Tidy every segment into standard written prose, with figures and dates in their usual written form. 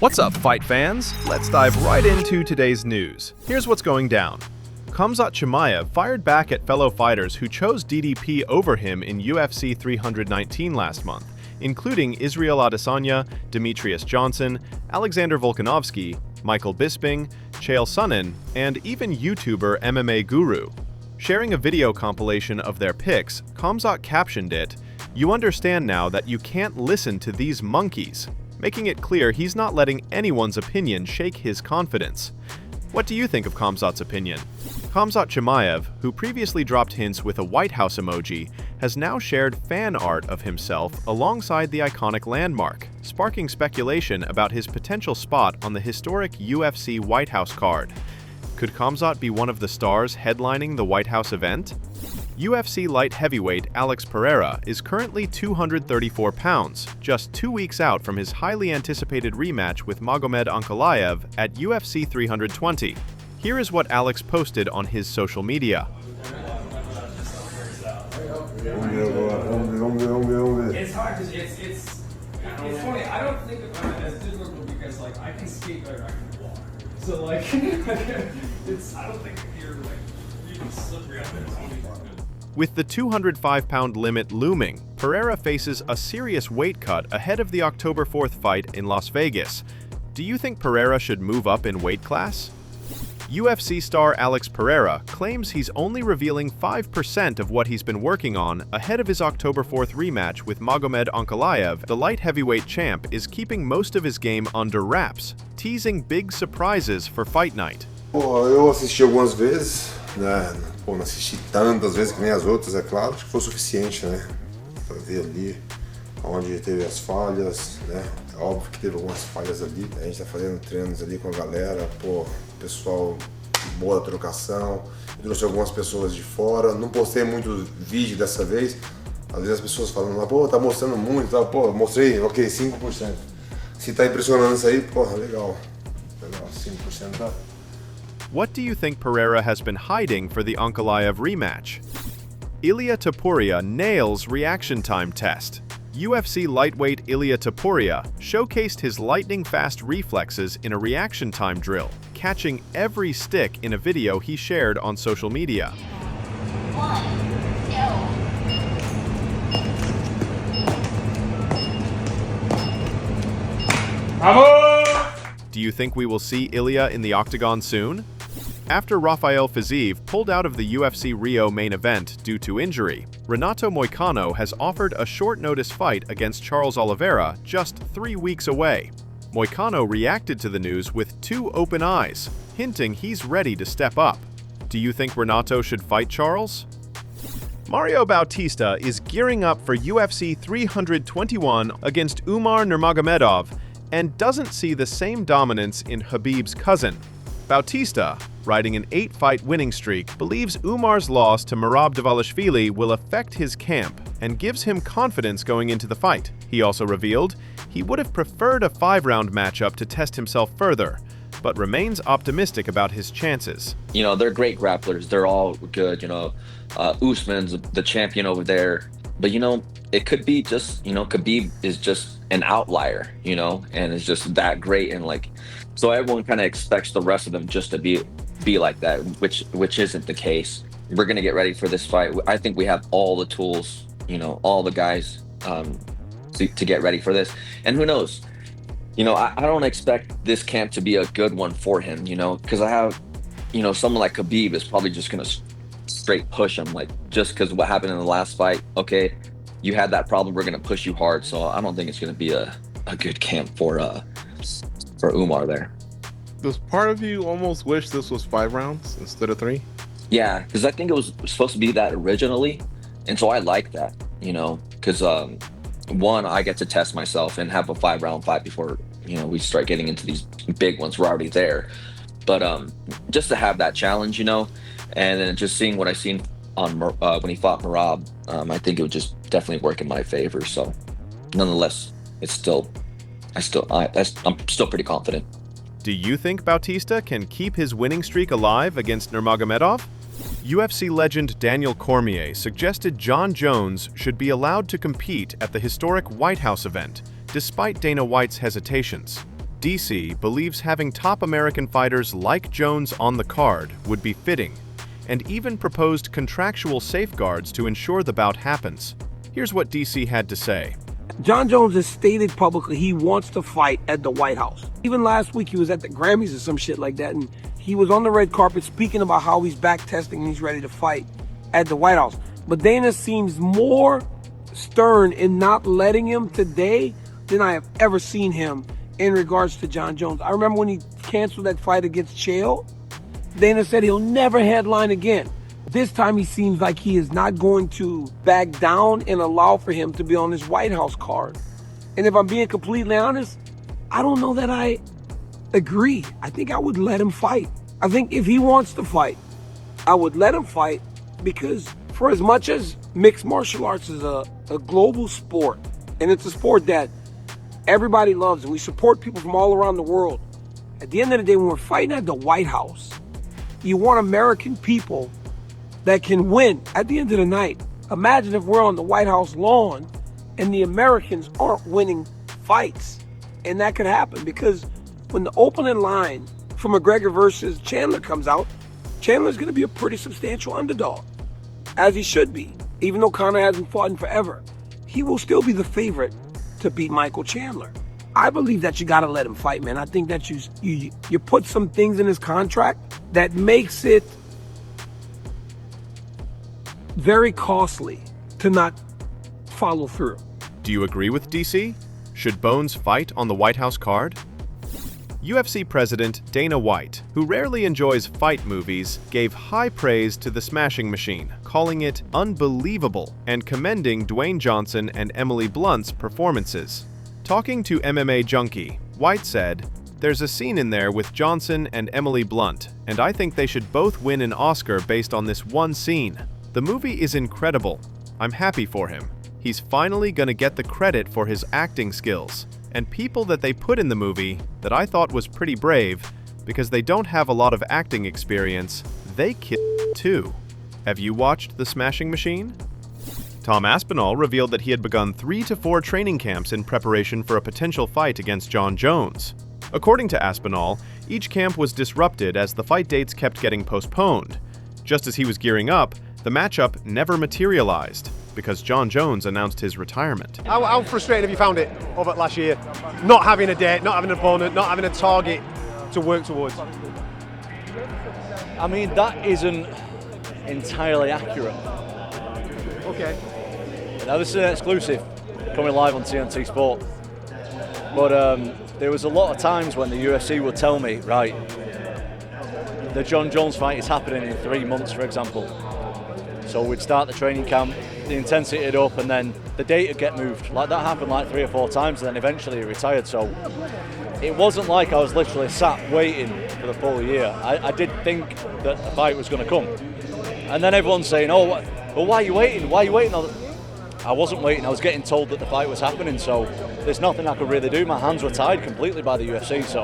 What's up, fight fans? Let's dive right into today's news. Here's what's going down. Khamzat Chimaev fired back at fellow fighters who chose DDP over him in UFC 319 last month, including Israel Adesanya, Demetrius Johnson, Alexander Volkanovski, Michael Bisping, Chael Sonnen, and even YouTuber MMA Guru. Sharing a video compilation of their picks, Khamzat captioned it, "You understand now that you can't listen to these monkeys," making it clear he's not letting anyone's opinion shake his confidence. What do you think of Khamzat's opinion? Khamzat Chimaev, who previously dropped hints with a White House emoji, has now shared fan art of himself alongside the iconic landmark, sparking speculation about his potential spot on the historic UFC White House card. Could Khamzat be one of the stars headlining the White House event? UFC light heavyweight Alex Pereira is currently 234 pounds, just 2 weeks out from his highly anticipated rematch with Magomed Ankalaev at UFC 320. Here is what Alex posted on his social media. It's hard because it's funny. I don't think of it as difficult because I can skate better, I can walk. So I don't think you're even slippery out there. With the 205-pound limit looming, Pereira faces a serious weight cut ahead of the October 4th fight in Las Vegas. Do you think Pereira should move up in weight class? UFC star Alex Pereira claims he's only revealing 5% of what he's been working on ahead of his October 4th rematch with Magomed Ankalaev. The light heavyweight champ is keeping most of his game under wraps, teasing big surprises for fight night. Eu assisti algumas vezes, né? Não assisti tantas vezes que nem as outras, é claro, acho que foi o suficiente, né? Pra ver ali onde teve as falhas, né? É óbvio que teve algumas falhas ali, a gente tá fazendo treinos ali com a galera, pessoal boa trocação, trouxe algumas pessoas de fora, não postei muito vídeo dessa vez, às vezes as pessoas falam, tá mostrando muito, tá? Mostrei, ok, 5%. Se tá impressionando isso aí, legal, 5% tá. What do you think Pereira has been hiding for the Ankalaev rematch? Ilia Topuria nails reaction time test. UFC lightweight Ilia Topuria showcased his lightning-fast reflexes in a reaction time drill, catching every stick in a video he shared on social media. 1, 2. Vamos! Do you think we will see Ilia in the octagon soon? After Rafael Fiziev pulled out of the UFC Rio main event due to injury, Renato Moicano has offered a short-notice fight against Charles Oliveira just 3 weeks away. Moicano reacted to the news with 2 open eyes, hinting he's ready to step up. Do you think Renato should fight Charles? Mario Bautista is gearing up for UFC 321 against Umar Nurmagomedov and doesn't see the same dominance in Khabib's cousin. Bautista, riding an 8-fight winning streak, believes Umar's loss to Merab Dvalishvili will affect his camp and gives him confidence going into the fight. He also revealed he would have preferred a 5-round matchup to test himself further, but remains optimistic about his chances. They're great grapplers. They're all good. Usman's the champion over there. But, it could be just, Khabib is just an outlier, and it's just that great. And so everyone kind of expects the rest of them just to be like that, which isn't the case. We're going to get ready for this fight. I think we have all the tools, all the guys to get ready for this. And who knows? I don't expect this camp to be a good one for him, because I have, someone like Khabib is probably just going to straight push him, just because what happened in the last fight. Okay, you had that problem, we're going to push you hard. So I don't think it's going to be a good camp for Umar there. Does part of you almost wish this was 5 rounds instead of 3? Yeah, because I think it was supposed to be that originally, and so I like that, because one, I get to test myself and have a 5-round fight before we start getting into these big ones. We're already there, but just to have that challenge, and then just seeing what I seen on when he fought Merab, I think it would just definitely work in my favor. So nonetheless, I'm still pretty confident. Do you think Bautista can keep his winning streak alive against Nurmagomedov? UFC legend Daniel Cormier suggested Jon Jones should be allowed to compete at the historic White House event, despite Dana White's hesitations. DC believes having top American fighters like Jones on the card would be fitting, and even proposed contractual safeguards to ensure the bout happens. Here's what DC had to say. Jon Jones has stated publicly he wants to fight at the White House. Even last week he was at the Grammys or some shit like that, and he was on the red carpet speaking about how he's back testing and he's ready to fight at the White House. But Dana seems more stern in not letting him today than I have ever seen him in regards to Jon Jones. I remember when he canceled that fight against Chael, Dana said he'll never headline again. This time he seems like he is not going to back down and allow for him to be on this White House card. And if I'm being completely honest, I don't know that I agree. I think I would let him fight. I think if he wants to fight, I would let him fight, because for as much as mixed martial arts is a global sport, and it's a sport that everybody loves and we support people from all around the world, at the end of the day, when we're fighting at the White House, you want American people that can win at the end of the night. Imagine if we're on the White House lawn and the Americans aren't winning fights. And that could happen, because when the opening line for McGregor versus Chandler comes out, Chandler's gonna be a pretty substantial underdog, as he should be. Even though Conor hasn't fought in forever, he will still be the favorite to beat Michael Chandler. I believe that you gotta let him fight, man. I think that you put some things in his contract that makes it very costly to not follow through. Do you agree with DC? Should Bones fight on the White House card? UFC president Dana White, who rarely enjoys fight movies, gave high praise to the Smashing Machine, calling it unbelievable and commending Dwayne Johnson and Emily Blunt's performances. Talking to MMA Junkie, White said, "There's a scene in there with Johnson and Emily Blunt, and I think they should both win an Oscar based on this one scene. The movie is incredible. I'm happy for him. He's finally gonna get the credit for his acting skills. And people that they put in the movie that I thought was pretty brave, because they don't have a lot of acting experience, they killed too." Have you watched The Smashing Machine? Tom Aspinall revealed that he had begun 3 to 4 training camps in preparation for a potential fight against Jon Jones. According to Aspinall, each camp was disrupted as the fight dates kept getting postponed. Just as he was gearing up, the matchup never materialized, because Jon Jones announced his retirement. How frustrating have you found it over last year? Not having a date, not having an opponent, not having a target to work towards? I mean, that isn't entirely accurate. Okay. Now, this is an exclusive coming live on TNT Sport. But there was a lot of times when the UFC would tell me, right, the Jon Jones fight is happening in 3 months, for example. So we'd start the training camp, the intensity would up, and then the date would get moved. Like that happened like 3 or 4 times, and then eventually he retired. So it wasn't like I was literally sat waiting for the full year. I did think that the fight was going to come. And then everyone's saying, oh, well, why are you waiting? Why are you waiting? I wasn't waiting, I was getting told that the fight was happening, so there's nothing I could really do. My hands were tied completely by the UFC, so...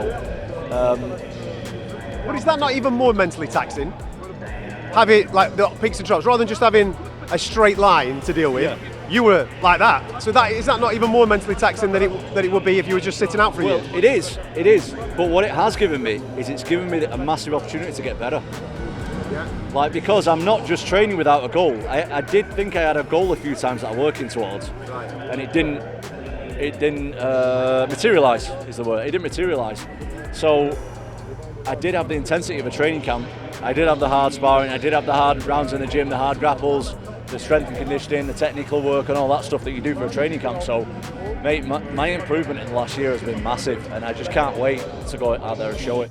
But is that not even more mentally taxing? Having like the peaks and troughs, rather than just having a straight line to deal with, yeah. You were like that. So is that not even more mentally taxing than it would be if you were just sitting out for a year? It is. But what it has given me is it's given me a massive opportunity to get better. Yeah. Like, because I'm not just training without a goal. I did think I had a goal a few times that I'm working towards, right. And it didn't materialise, is the word. It didn't materialise. So I did have the intensity of a training camp. I did have the hard sparring, I did have the hard rounds in the gym, the hard grapples, the strength and conditioning, the technical work and all that stuff that you do for a training camp. So, mate, my improvement in the last year has been massive, and I just can't wait to go out there and show it.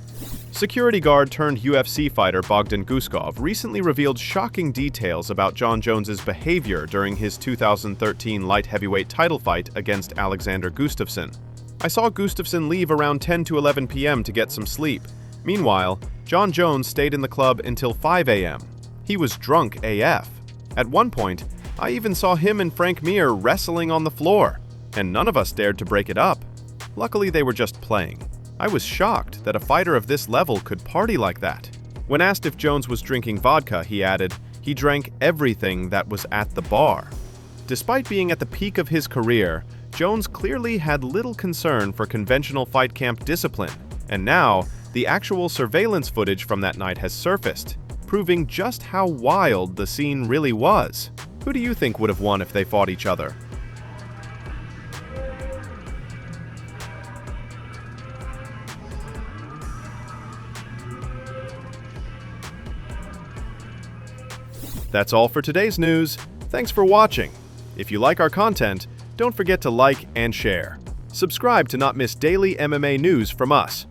Security guard turned UFC fighter Bogdan Guskov recently revealed shocking details about Jon Jones's behavior during his 2013 light heavyweight title fight against Alexander Gustafsson. "I saw Gustafsson leave around 10 to 11 p.m. to get some sleep. Meanwhile, Jon Jones stayed in the club until 5 a.m. He was drunk AF. At one point, I even saw him and Frank Mir wrestling on the floor, and none of us dared to break it up. Luckily, they were just playing. I was shocked that a fighter of this level could party like that." When asked if Jones was drinking vodka, he added, "He drank everything that was at the bar." Despite being at the peak of his career, Jones clearly had little concern for conventional fight camp discipline, and now the actual surveillance footage from that night has surfaced, proving just how wild the scene really was. Who do you think would have won if they fought each other? That's all for today's news. Thanks for watching. If you like our content, don't forget to like and share. Subscribe to not miss daily MMA news from us.